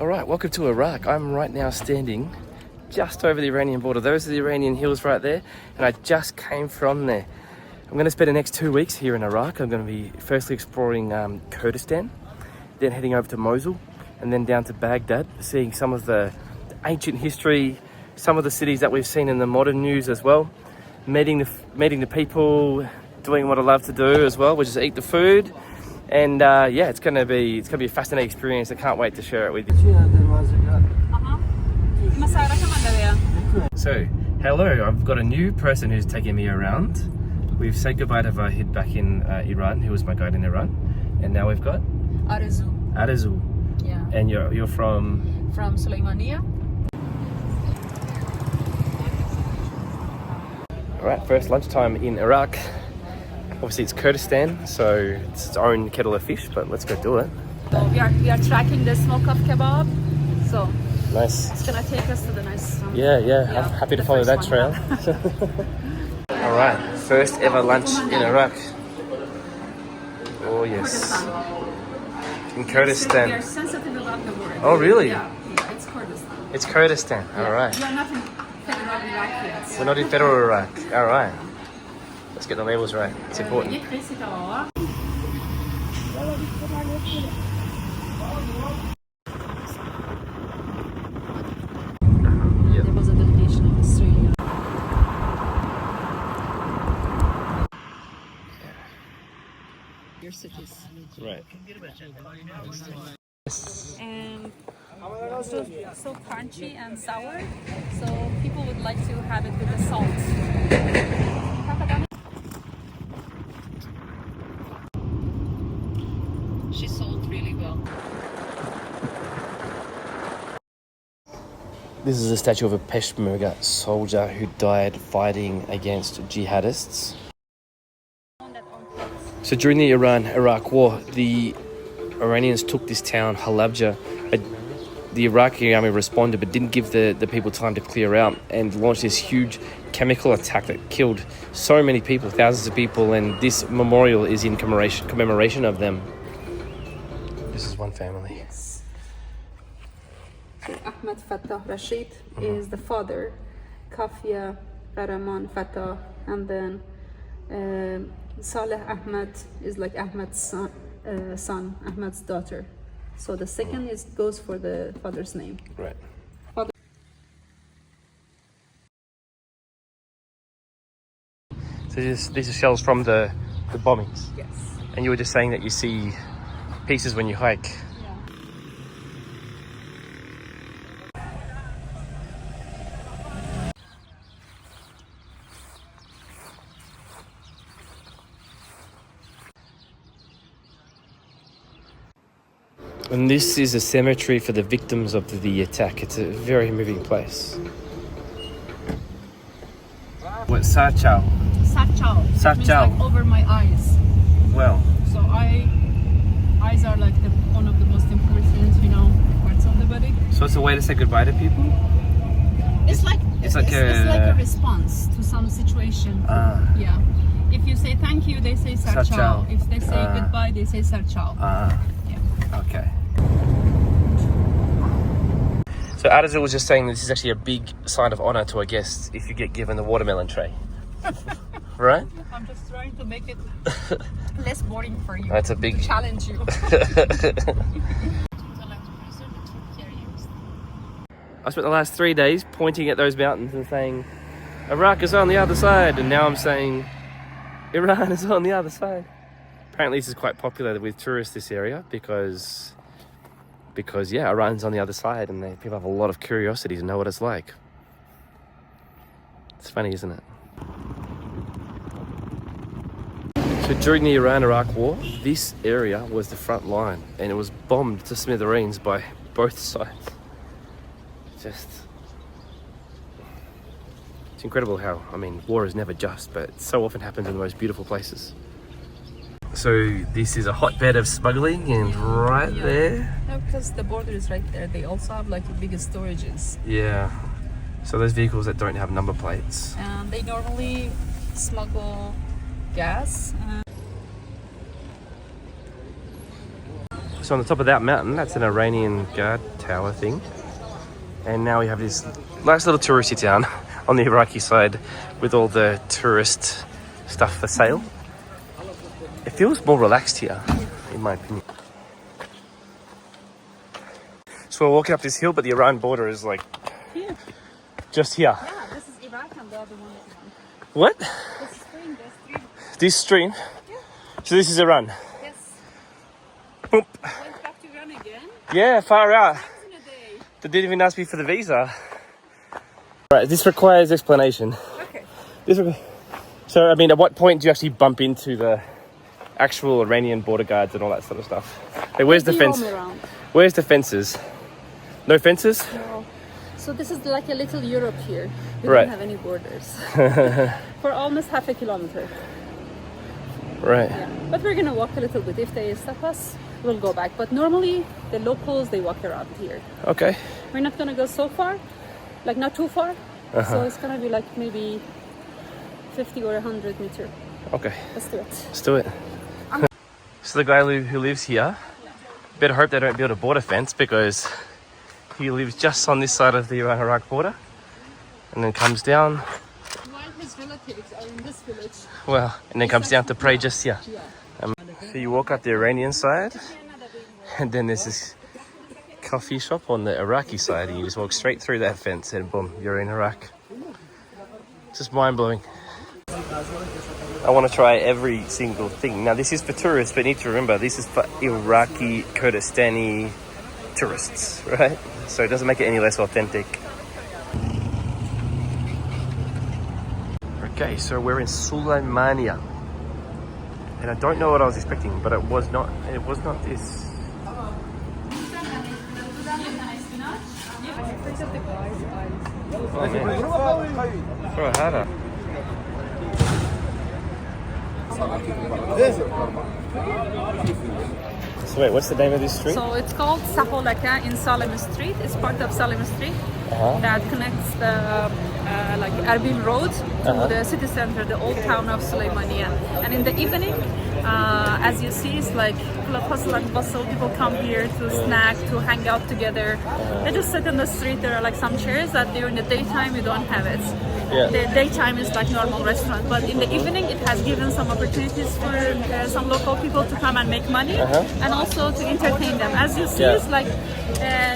Alright, welcome to Iraq. I'm right now standing just over the Iranian border. Those are the Iranian hills right there, and I just came from there. I'm going to spend the next 2 weeks here in Iraq. I'm going to be firstly exploring Kurdistan, then heading over to Mosul, and then down to Baghdad, seeing some of the ancient history, some of the cities that we've seen in the modern news as well, meeting the people, doing what I love to do as well, which is eat the food. And yeah, it's gonna be a fascinating experience. I can't wait to share it with you. So, hello, I've got a new person who's taking me around. We've said goodbye to Vahid back in Iran, who was my guide in Iran, and now we've got Arazu. Arazu. Yeah. And you're from? From Suleimania. All right, first lunchtime in Iraq. Obviously it's Kurdistan, so it's its own kettle of fish, but let's go do it. So we are tracking the smoke of kebab. So nice. It's gonna take us to the nice. Yeah. I'm happy to follow that trail. All right, first ever lunch in Iraq. Oh yes. In Kurdistan. We are sensitive about the word. Oh really? Yeah, it's Kurdistan. It's Kurdistan. All right. We are not in federal Iraq yet. We're not in federal Iraq. All right. Let's get the labels right. It's important. There was a delegation of Australia. Your cities. Right. And so crunchy and sour. So people would like to have it with the salt. She sold really well. This is a statue of a Peshmerga soldier who died fighting against jihadists. So during the Iran-Iraq war, the Iranians took this town, Halabja. The Iraqi army responded but didn't give the people time to clear out and launched this huge chemical attack that killed so many people, thousands of people, and this memorial is in commemoration of them. This is one family. Yes. So Ahmed Fattah Rashid is the father, Kafia Karaman Fattah, and then Saleh Ahmed is like Ahmed's son, Ahmed's daughter. So the second goes for the father's name. Right. So these are shells from the bombings? Yes. And you were just saying that you see pieces when you hike. Yeah. And this is a cemetery for the victims of the attack. It's a very moving place. What, Sarchal? Sarchal. Sarchal. Means like over my eyes. Well. So eyes are like one of the most important, parts of the body. So it's a way to say goodbye to people? It's like a response to some situation. Yeah. If you say thank you, they say Sarchal. If they say goodbye, they say Sarchal. Yeah. Okay. So Arazu was just saying this is actually a big sign of honor to a guest if you get given the watermelon tray. Right? I'm just trying to make it less boring for you. That's a big challenge you. I spent the last 3 days pointing at those mountains and saying, Iraq is on the other side, and now I'm saying, Iran is on the other side. Apparently this is quite popular with tourists, this area, because yeah, Iran's on the other side and people have a lot of curiosity to know what it's like. It's funny, isn't it? So during the Iran-Iraq war, this area was the front line and it was bombed to smithereens by both sides. It's incredible how, war is never just, but it so often happens in the most beautiful places. So this is a hotbed of smuggling, and there. No, because the border is right there. They also have like big storages. Yeah. So those vehicles that don't have number plates. And they normally smuggle gas. So on the top of that mountain, that's an Iranian guard tower thing. And now we have this nice little touristy town on the Iraqi side with all the tourist stuff for sale. It feels more relaxed here, in my opinion. So we're walking up this hill, but the Iran border is like Here. just here. Yeah, this is Iraq and the other one is Iran. What? This stream, there's three. This stream? Yeah. So this is Iran? Yes. Boop. Went back to Iran again. Yeah, far out. Times in a day. They didn't even ask me for the visa. Right, this requires explanation. Okay. So, I mean, at what point do you actually bump into the actual Iranian border guards and all that sort of stuff? Hey, where's the fence? Where's the fences? No fences? No. So this is like a little Europe here. We Right. don't have any borders. For almost half a kilometer. Right. Yeah. But we're gonna walk a little bit. If they stop us, we'll go back. But normally the locals, they walk around here. Okay. We're not gonna go so far, like not too far. So it's gonna be like maybe 50 or 100 meter. Okay. Let's do it. Let's do it. So the guy who lives here, better hope they don't build a border fence because he lives just on this side of the Iran-Iraq border and then comes down, While his relatives are in this village. well, and then comes down to pray just here. Yeah. So you walk up the Iranian side and then there's this coffee shop on the Iraqi side and you just walk straight through that fence and boom, you're in Iraq. It's just mind-blowing. I want to try every single thing. Now this is for tourists, but you need to remember this is for Iraqi, Kurdistani tourists, right? So it doesn't make it any less authentic. Okay, so we're in Sulaimania. And I don't know what I was expecting, but it was not this. Oh, man. Throw a hat up. So wait, what's the name of this street? So it's called Saholaka in Salem Street. It's part of Salem Street that connects the like Erbil Road to the city center, the old town of Suleymania. And in the evening, as you see, it's like full of hustle and bustle. People come here to snack, to hang out together. They just sit in the street. There are like some chairs that during the daytime you don't have it. Yeah. The daytime is like normal restaurant, but in the evening it has given some opportunities for some local people to come and make money and also to entertain them. As you see, it's like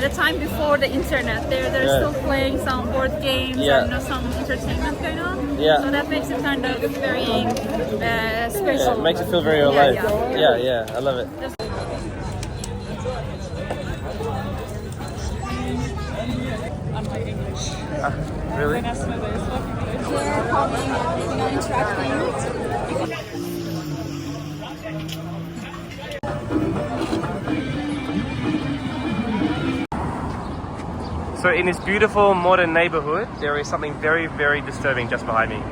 the time before the internet. They're still playing some board games and some entertainment going on. Yeah. So that makes it kind of very special. It makes it feel very alive. Yeah, I love it. Really? So in this beautiful modern neighborhood, there is something very, very disturbing just behind me.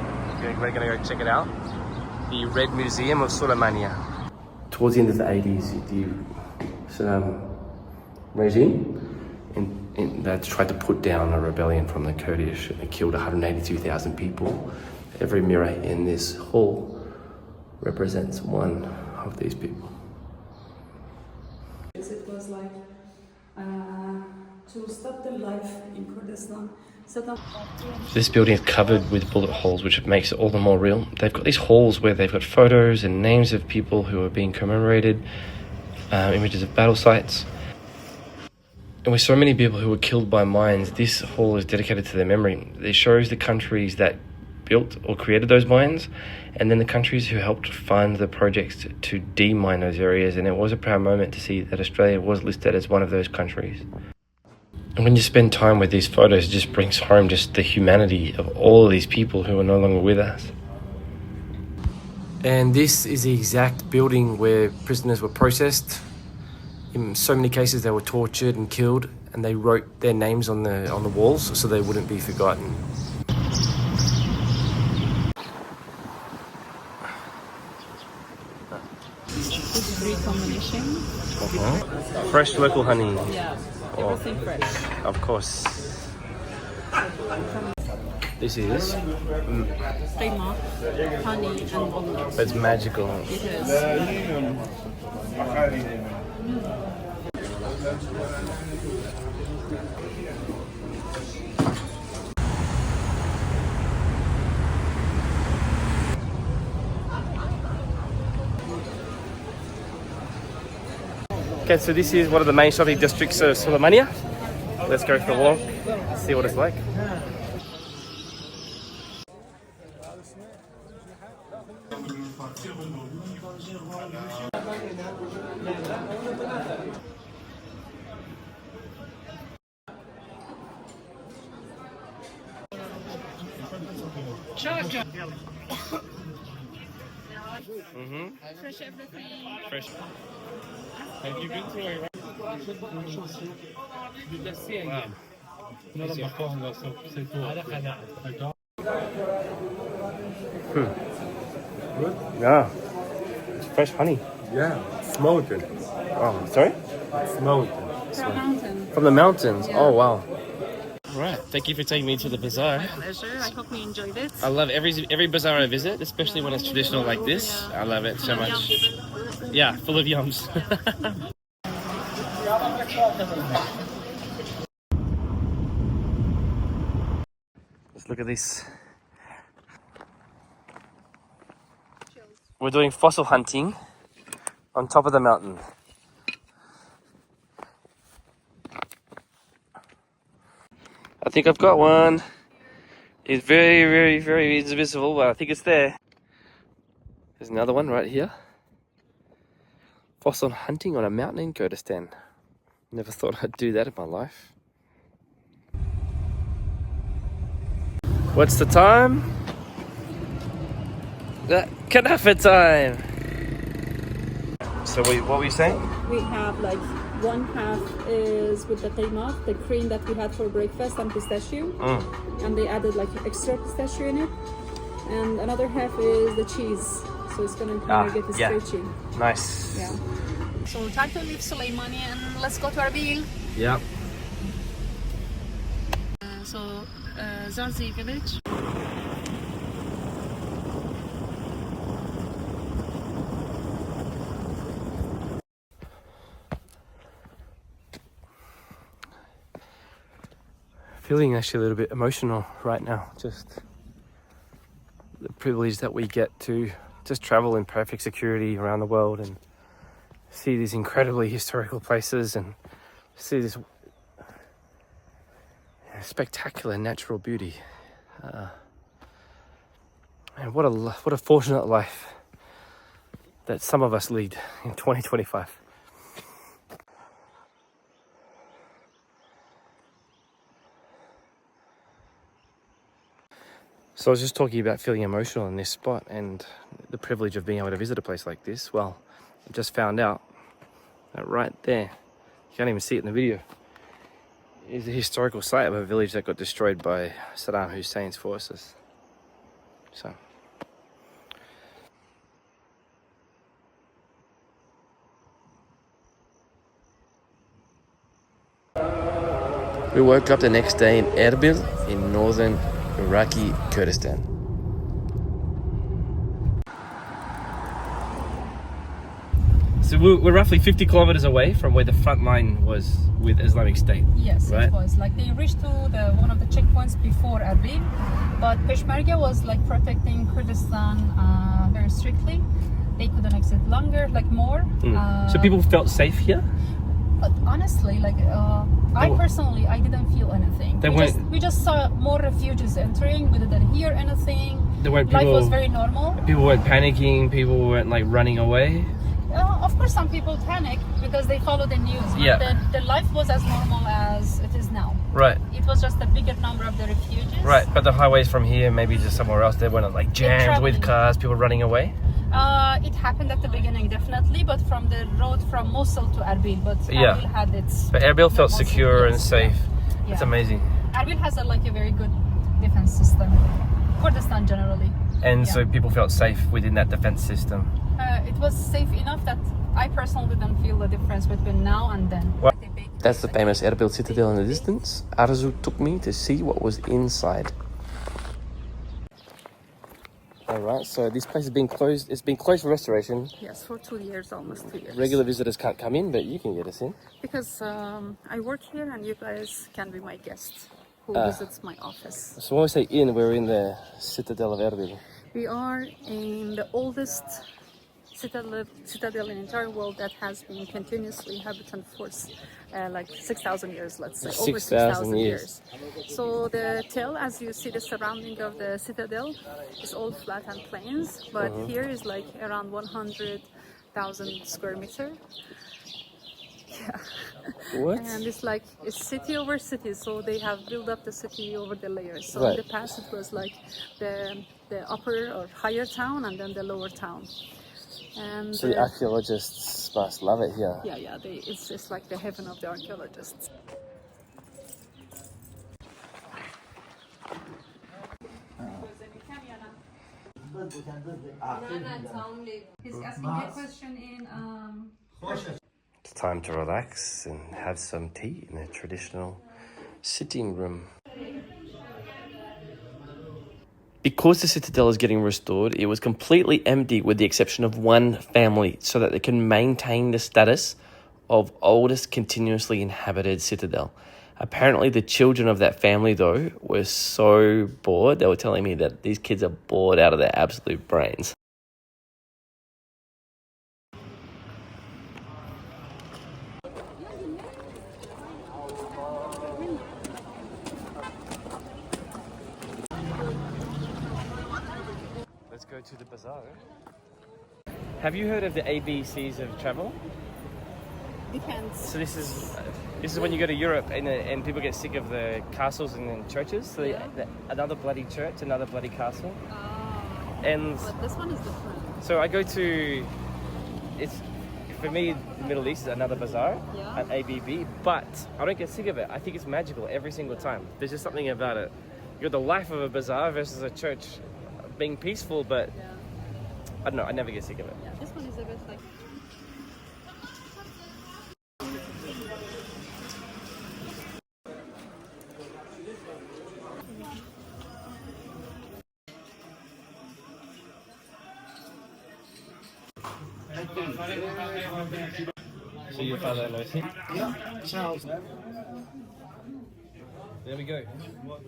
We're gonna go check it out. The Red Museum of Suleimania. Towards the end of the 80s, the Saddam regime and they tried to put down a rebellion from the Kurdish. They killed 182,000 people. Every mirror in this hall represents one of these people. It was like to stop the life in Kurdistan. This building is covered with bullet holes, which makes it all the more real. They've got these halls where they've got photos and names of people who are being commemorated, images of battle sites. And with so many people who were killed by mines, this hall is dedicated to their memory. It shows the countries that built or created those mines, and then the countries who helped fund the projects to demine those areas. And it was a proud moment to see that Australia was listed as one of those countries. And when you spend time with these photos, it just brings home just the humanity of all of these people who are no longer with us. And this is the exact building where prisoners were processed. In so many cases, they were tortured and killed, and they wrote their names on the walls so they wouldn't be forgotten. It's a great combination. Fresh local honey. Yeah, everything fresh. Of course. This is Crema, honey, and walnut. it's magical. It is. Okay, so this is one of the main shopping districts of Sulaymaniyah. Let's go for a walk, see what it's like. Fresh everything. Fresh. Have you been to Iraq? Yeah, it's fresh honey. Yeah, smoking. Oh, sorry? Smoking. From mountain. From the mountains. Yeah. Oh wow. Right, thank you for taking me to the bazaar. Pleasure. I hope you enjoyed it. I love every bazaar I visit, especially when it's traditional like this. I love it so much. Yeah, full of yums. Let's look at this. We're doing fossil hunting on top of the mountain. I think I've got one. It's very invisible, but I think it's there. There's another one right here. Fossil hunting on a mountain in Kurdistan. Never thought I'd do that in my life. What's the time? Kanafa time! So what were you saying? We have like one half is with the qimah, the cream that we had for breakfast, and pistachio. And they added like extra pistachio in it. And another half is the cheese. So it's gonna kind of get it stretchy. Nice. Yeah. So time to leave Sulaymaniyah and let's go to Arbil. Yeah. Zarzi village. Feeling actually a little bit emotional right now. Just the privilege that we get to just travel in perfect security around the world and see these incredibly historical places and see this spectacular natural beauty. And what a fortunate life that some of us lead in 2025. So I was just talking about feeling emotional in this spot and the privilege of being able to visit a place like this. Well, I just found out that right there, you can't even see it in the video, is a historical site of a village that got destroyed by Saddam Hussein's forces. So. We woke up the next day in Erbil in northern Iraqi Kurdistan. So we're roughly 50 kilometers away from where the front line was with Islamic State. Yes, right? It was. Like they reached to one of the checkpoints before Arbil, but Peshmerga was like protecting Kurdistan very strictly. They couldn't exit longer, like more. So people felt safe here? But honestly, like I personally, I didn't feel anything. We just saw more refugees entering. We didn't hear anything. Life was very normal. People weren't panicking. People weren't like running away. Of course, some people panic because they follow the news. But the life was as normal as it is now. Right. It was just a bigger number of the refugees. Right, but the highways from here, maybe just somewhere else, they weren't like jammed with cars, people running away. It happened at the beginning, definitely, but from the road from Mosul to Arbil. But Arbil had its. But Arbil felt secure and safe. Yeah. It's amazing. Arbil has a very good defense system. Kurdistan generally. And so people felt safe within that defense system. It was safe enough that I personally didn't feel the difference between now and then. Well, that's the famous Erbil citadel in the distance. Arazu took me to see what was inside. All right, so this place has been closed. It's been closed for restoration. Yes, for 2 years, almost 2 years. Regular visitors can't come in, but you can get us in. Because I work here and you guys can be my guests who visits my office. So when we say in, we're in the Citadel of Erbil. We are in the oldest citadel in the entire world that has been continuously inhabited for like 6,000 years, let's say, over 6,000 years. So the tail, as you see the surrounding of the citadel, is all flat and plains, but here is like around 100,000 square meter. Yeah. What? And it's like a city over city, so they have built up the city over the layers. So Right. in the past it was like the upper or higher town and then the lower town. And So the archaeologists must love it here. yeah, it's like the heaven of the archaeologists. He's asking me a question in It's time to relax and have some tea in a traditional sitting room. Because the citadel is getting restored, it was completely empty with the exception of one family so that they can maintain the status of oldest continuously inhabited citadel. Apparently the children of that family, though, were so bored. They were telling me that these kids are bored out of their absolute brains. Let's go to the bazaar. Have you heard of the ABCs of travel? depends. So this is when you go to Europe and people get sick of the castles and then churches. So another bloody church, another bloody castle. And But this one is different. so I go to, for me, the Middle East is another bazaar, Yeah. an ABB, but I don't get sick of it. I think it's magical every single time. There's just something about it. You got the life of a bazaar versus a church being peaceful, but Yeah. I don't know, I never get sick of it. Yeah, this one is a bit like. So your father knows him? Yeah, Charles. There we go.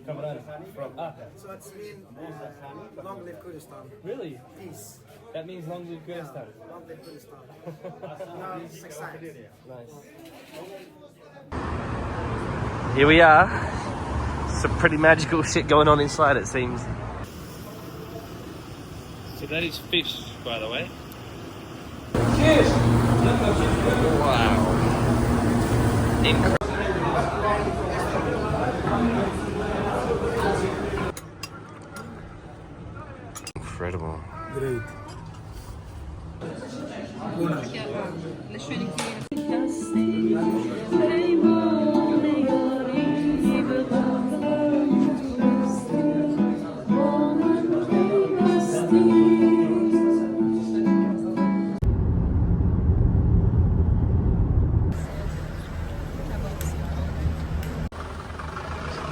Kamran from So it's mean long live Kurdistan. Really? Peace. That means long live Kurdistan. Long live Kurdistan. No, it's exciting. Nice. Here we are. Some pretty magical shit going on inside, it seems. So that is fish, by the way. Cheers! Wow. Incredible. Incredible. Great.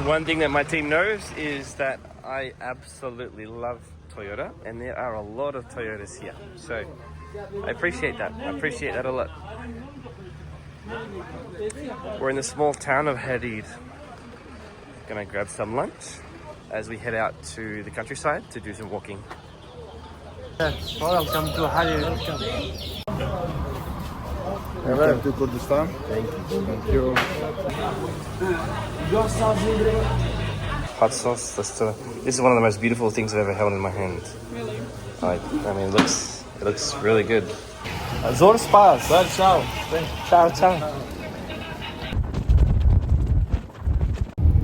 One thing that my team knows is that I absolutely love Toyota, and there are a lot of Toyotas here. So I appreciate that. I appreciate that a lot. We're in the small town of Hadid. Gonna grab some lunch as we head out to the countryside to do some walking. Welcome to Hadid. Welcome to Kurdistan. Thank you. Thank you. Hot sauce. This is one of the most beautiful things I've ever held in my hand. Really? Like, I mean, it looks really good. Zor spas. Ciao. Ciao, ciao.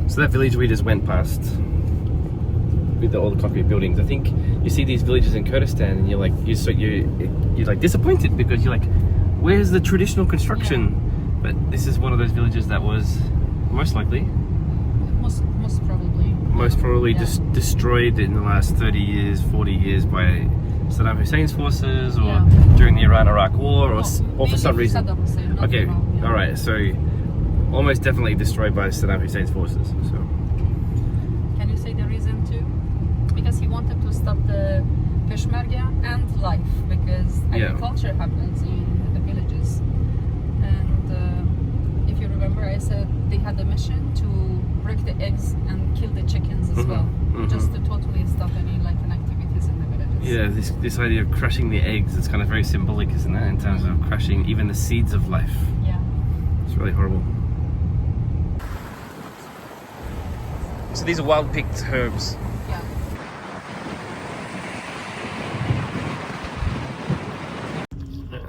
So that village we just went past with all the concrete buildings. I think you see these villages in Kurdistan, and you're like disappointed because you're like, where's the traditional construction? But this is one of those villages that was most likely. Most probably Yeah. just destroyed in the last 30 years, 40 years by Saddam Hussein's forces, or Yeah. during the Iran-Iraq war, or for some reason. Saddam Hussein, not Okay, Iran, yeah. all right. So almost definitely destroyed by Saddam Hussein's forces. So Can you say the reason too? Because he wanted to stop the Peshmerga and life, because agriculture happens in the villages. And if you remember, I said they had a mission to break the eggs and kill the chickens as well, just to totally stop any like activities in the villages. Yeah, this idea of crushing the eggs is kind of very symbolic, isn't it? In terms of crushing even the seeds of life. Yeah. It's really horrible. So these are wild picked herbs. Yeah.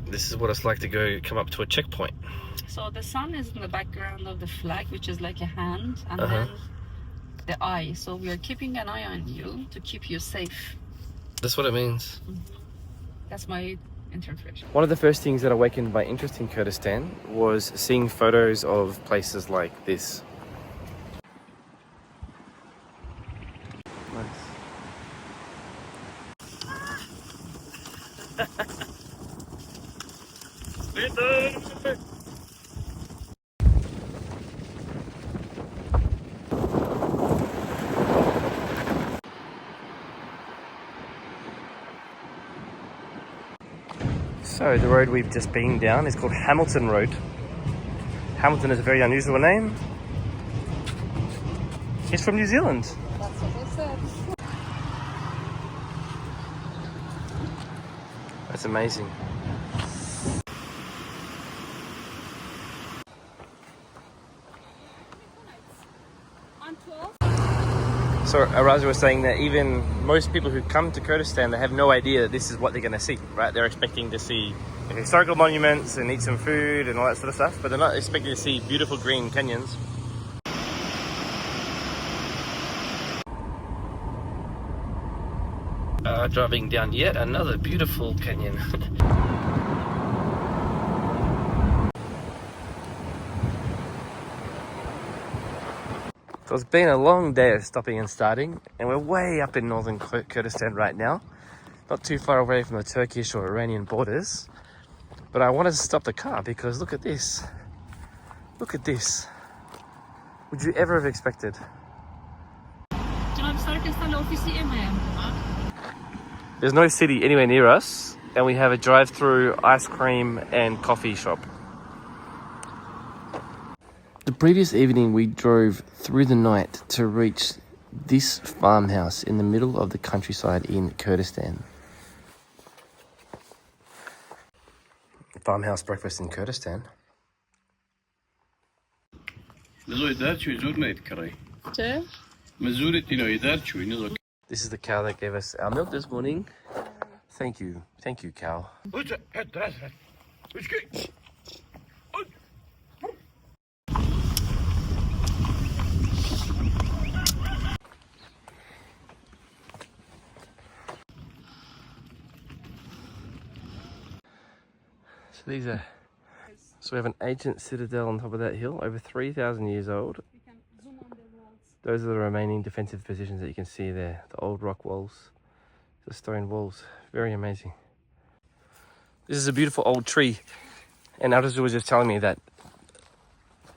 This is what it's like to come up to a checkpoint. So the sun is in the background of the flag, which is like a hand, and then the eye. So we are keeping an eye on you to keep you safe. That's what it means. That's my interpretation. One of the first things that awakened my interest in Kurdistan was seeing photos of places like this. Nice. So the road we've just been down is called Hamilton Road. Hamilton is a very unusual name. It's from New Zealand. That's what I said. That's amazing. So Arazu was saying that even most people who come to Kurdistan, they have no idea that this is what they're going to see, right? They're expecting to see historical monuments and eat some food and all that sort of stuff, but they're not expecting to see beautiful green canyons. Driving down yet another beautiful canyon. So it's been a long day of stopping and starting, and we're way up in northern Kurdistan right now, not too far away from the Turkish or Iranian borders. But I wanted to stop the car because look at this. Look at this. Would you ever have expected? There's no city anywhere near us, and we have a drive-through ice cream and coffee shop. The previous evening we drove through the night to reach this farmhouse in the middle of the countryside in Kurdistan. Farmhouse breakfast in Kurdistan. This is the cow that gave us our milk this morning. Thank you, cow. So we have an ancient citadel on top of that hill, over 3,000 years old. You can zoom on the walls. Those are the remaining defensive positions that you can see there, the old rock walls, the stone walls, very amazing. This is a beautiful old tree, and Arazu was just telling me that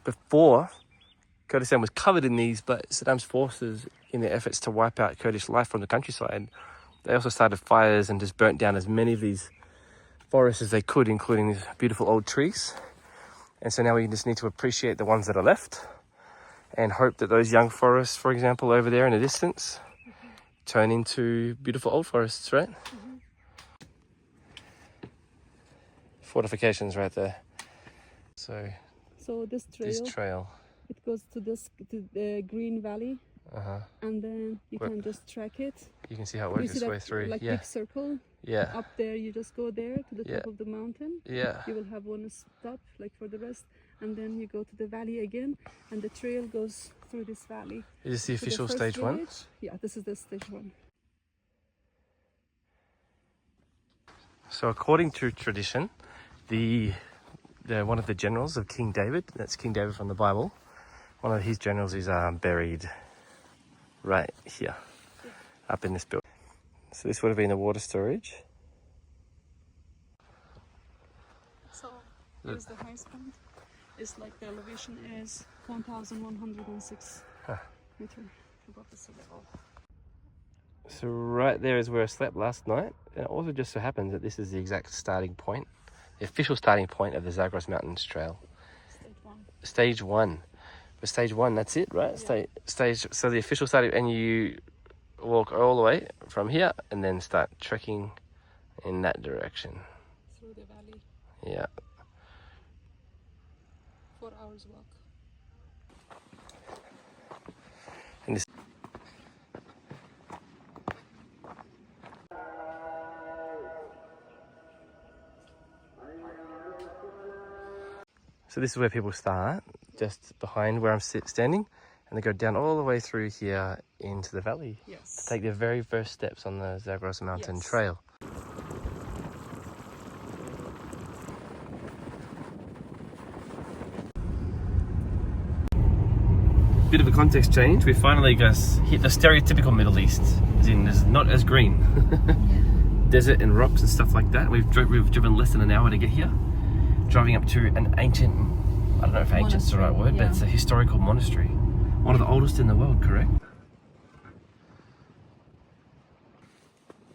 before, Kurdistan was covered in these, but Saddam's forces, in their efforts to wipe out Kurdish life from the countryside, they also started fires and just burnt down as many of these forests as they could, including these beautiful old trees. And so now we just need to appreciate the ones that are left and hope that those young forests, for example, over there in the distance, turn into beautiful old forests, right? Fortifications right there. So this trail. it goes to the green valley, and then you can just track it. You can see how it works its way through. Like big circle. Yeah. Up there, you just go there to the top of the mountain. Yeah. You will have one stop, like for the rest, and then you go to the valley again, and the trail goes through this valley. Is this the official stage one? Yeah, this is the stage one. So according to tradition, the one of the generals of King David, that's King David from the Bible, one of his generals is buried right here, up in this building. So this would have been the water storage. So here's the highest point. It's like the elevation is 1,106 meters above the sea level. So right there is where I slept last night. And it also just so happens that this is the exact starting point, the official starting point of the Zagros Mountains Trail. Stage one. For stage one, that's it, right? Yeah. So the official starting, and you walk all the way from here and then start trekking in that direction. Through the valley. Yeah. 4 hours walk. And this So this is where people start, just behind where I'm standing, and they go down all the way through here into the valley. Yes. To take their very first steps on the Zagros Mountain Trail. Bit of a context change. We finally just hit the stereotypical Middle East, as in it's not as green. Desert and rocks and stuff like that. We've driven less than an hour to get here. Driving up to an ancient, I don't know if ancient's the right word, but it's a historical monastery. One of the oldest in the world, correct?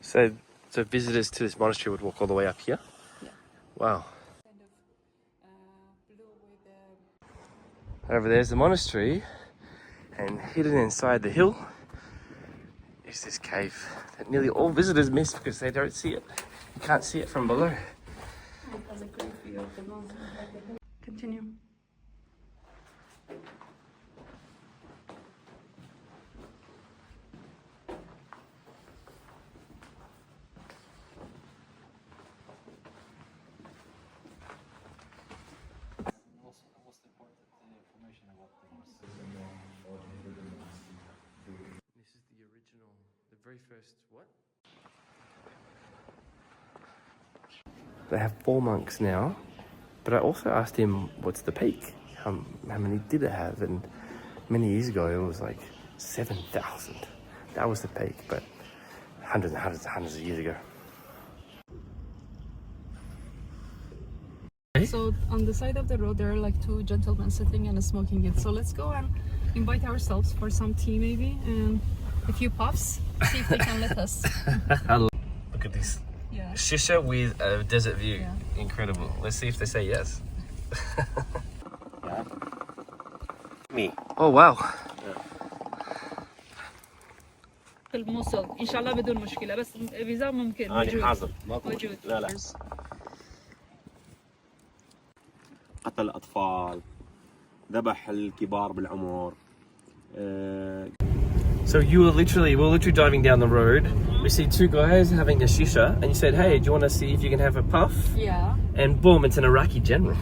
So visitors to this monastery would walk all the way up here? Yeah. Wow. Kind of blue with the... Over there's the monastery, and hidden inside the hill is this cave that nearly all visitors miss because they don't see it. You can't see it from below. Continue. This is the original, the very first what? They have 4 monks now, but I also asked him what's the peak, how many did it have, and many years ago it was like 7,000. That was the peak, but hundreds and hundreds and hundreds of years ago. So on the side of the road there are like 2 gentlemen sitting and smoking it. So let's go and invite ourselves for some tea maybe and a few puffs, see if they can let us. Look at this. Yeah. Shisha with a desert view. Yeah. Incredible. Let's see if they say yes. Me. Oh wow. في الموصل إن شاء الله بدون مشكلة بس فيزا ممكن أنا حاضر. موجود. لا لا. قتل الأطفال، ذبح الكبار بالعمر. So we're literally driving down the road. We see 2 guys having a shisha, and you said, "Hey, do you want to see if you can have a puff?" Yeah. And boom, it's an Iraqi general.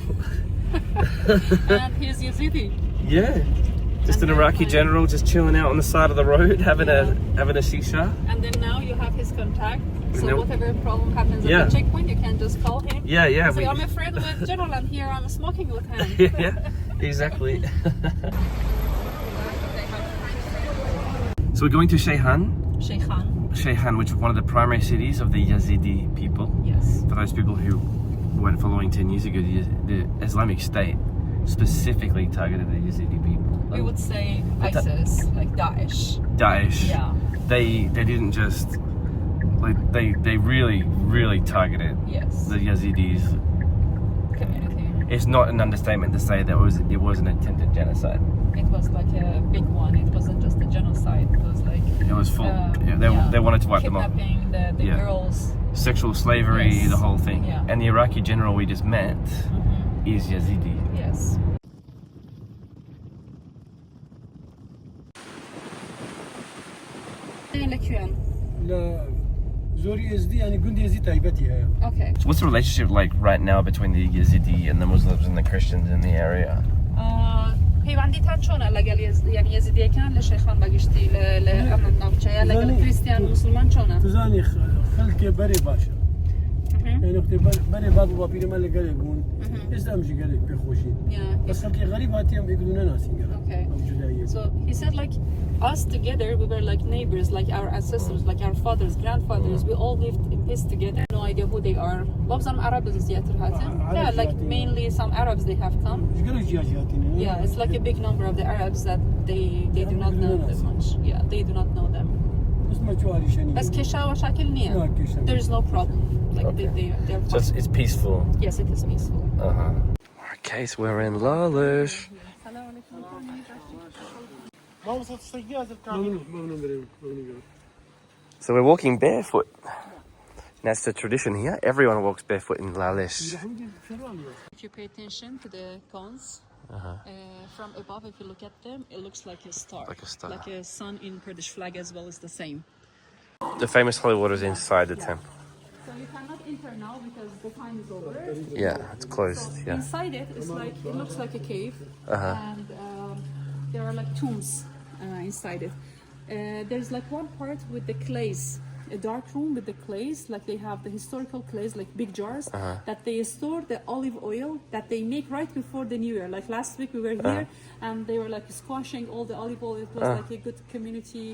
And he's Yazidi. Yeah, just an Iraqi general just chilling out on the side of the road, having a shisha. And then now you have his contact. So No. whatever problem happens at the checkpoint, you can just call him. Yeah. So I'm a friend with General, and here I'm smoking with him. Yeah, exactly. So we're going to Sheikhan, which is one of the primary cities of the Yazidi people. Yes. For those people who weren't following 10 years ago, the Islamic State specifically targeted the Yazidi people. We would say ISIS, like Daesh. Daesh. Yeah. They didn't just like they really targeted the Yazidis community. It's not an understatement to say that it was an attempted genocide. It was like a big one. It wasn't just a genocide. It was like it was full. They wanted to wipe them off. Kidnapping the girls. Sexual slavery, the whole thing. Yeah. And the Iraqi general we just met is Yazidi. Yes. Okay. So what's the relationship like right now between the Yazidi and the Muslims and the Christians in the area? پیوندیتن چونه لگل یعنی یزیدی کن لشیخان بگشتی لامن نامچه لگل کریستیان مسلمان چونه تزانی خلک بری باشه یعنی وقتی بری بابو با پیرمن لگل گون اسلام جگل بخوشی بس خلک غریب هاتی هم بگذونه ناسی Okay. So he said like us together we were like neighbors, like our ancestors, like our fathers, grandfathers, we all lived in peace together. No idea who they are. Some Arabs yeah, like mainly some Arabs they have come. Yeah, it's like a big number of the Arabs that they do not know that much. Yeah, they do not know them. بس ما تشواري شني بس كشا وشكل نية. لا كشا There's no problem. Like Okay. they're So fine. it's peaceful. Yes, it is peaceful. Okay, so we're in Lalish. So we're walking barefoot. And that's the tradition here. Everyone walks barefoot in Lalish. If you pay attention to the cones, from above, if you look at them, it looks like a star. Like a star. Like a sun in Kurdish flag as well is the same. The famous holy water is inside the temple. So you cannot enter now because the time is over. Yeah, it's closed. So Yeah. inside it, it looks like a cave, and there are like tombs inside it. There's like one part with the clays, a dark room with the clays, like they have the historical clays, like big jars, that they store the olive oil that they make right before the New Year. Like last week we were here, and they were like squashing all the olive oil. It was like a good community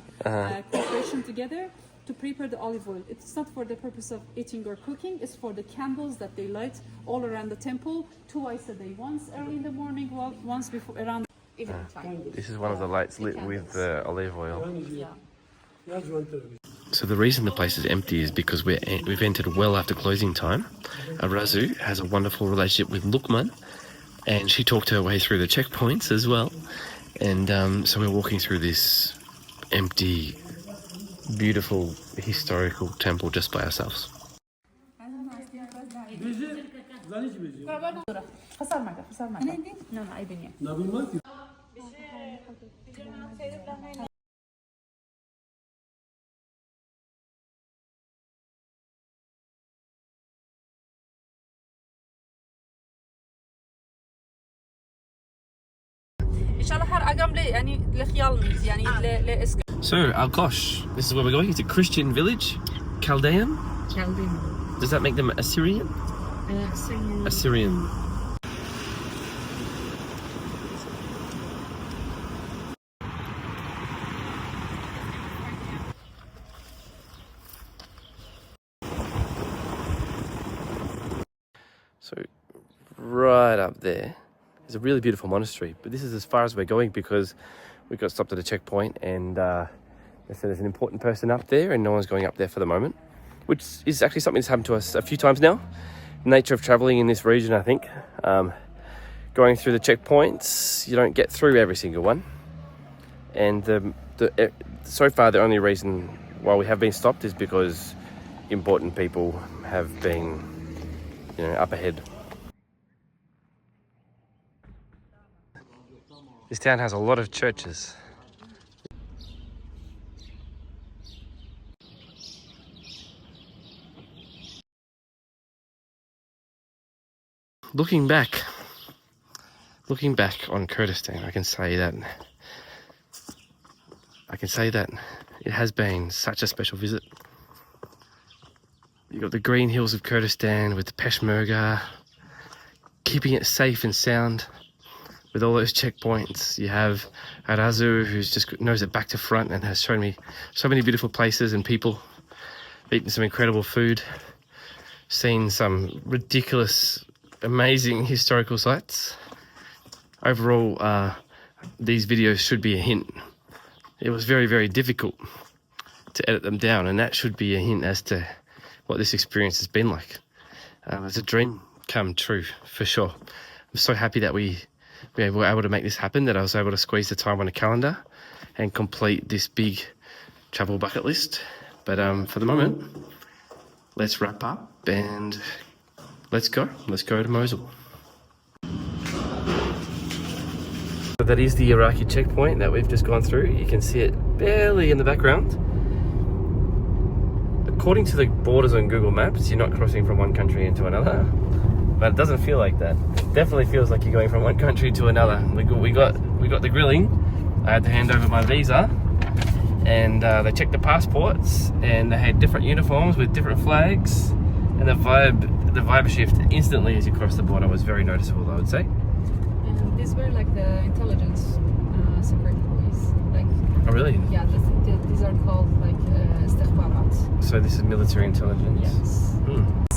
cooperation together to prepare the olive oil. It's not for the purpose of eating or cooking, it's for the candles that they light all around the temple, twice a day, once early in the morning, once before around evening time. This is one of the lights lit with olive oil. Yeah. So the reason the place is empty is because we've entered well after closing time. Arazu has a wonderful relationship with Lukman, and she talked her way through the checkpoints as well. And so we're walking through this empty, beautiful, historical temple just by ourselves. إن شاء الله حر أقام لي يعني لخيال يعني لإسك. So, Alkosh, this is where we're going. It's a Christian village, Chaldean. Does that make them Assyrian? Assyrian. So, right up there is a really beautiful monastery, but this is as far as we're going because we got stopped at a checkpoint and they said there's an important person up there and no one's going up there for the moment, which is actually something that's happened to us a few times now. The nature of traveling in this region, I think. Going through the checkpoints, you don't get through every single one. And so far the only reason why we have been stopped is because important people have been, up ahead. This town has a lot of churches. Looking back on Kurdistan, I can say that it has been such a special visit. You've got the green hills of Kurdistan with the Peshmerga, keeping it safe and sound with all those checkpoints. You have Arazu, who's just knows it back to front and has shown me so many beautiful places and people, eaten some incredible food, seen some ridiculous, amazing historical sites. Overall, these videos should be a hint. It was very, very difficult to edit them down, and that should be a hint as to what this experience has been like. It's a dream come true, for sure. I'm so happy that we were able to make this happen, that I was able to squeeze the time on a calendar and complete this big travel bucket list. But for the moment, let's wrap up and let's go to Mosul. So that is the Iraqi checkpoint that we've just gone through. You can see it barely in the background. According to the borders on Google Maps, you're not crossing from one country into another, but it doesn't feel like that. It definitely feels like you're going from one country to another. We got the grilling. I had to hand over my visa, and they checked the passports, and they had different uniforms with different flags, and the vibe shift instantly as you cross the border was very noticeable, I would say. And these were like the intelligence secret police. Like, Oh really? yeah, these are called like istikhbarat. So this is military intelligence? Yes.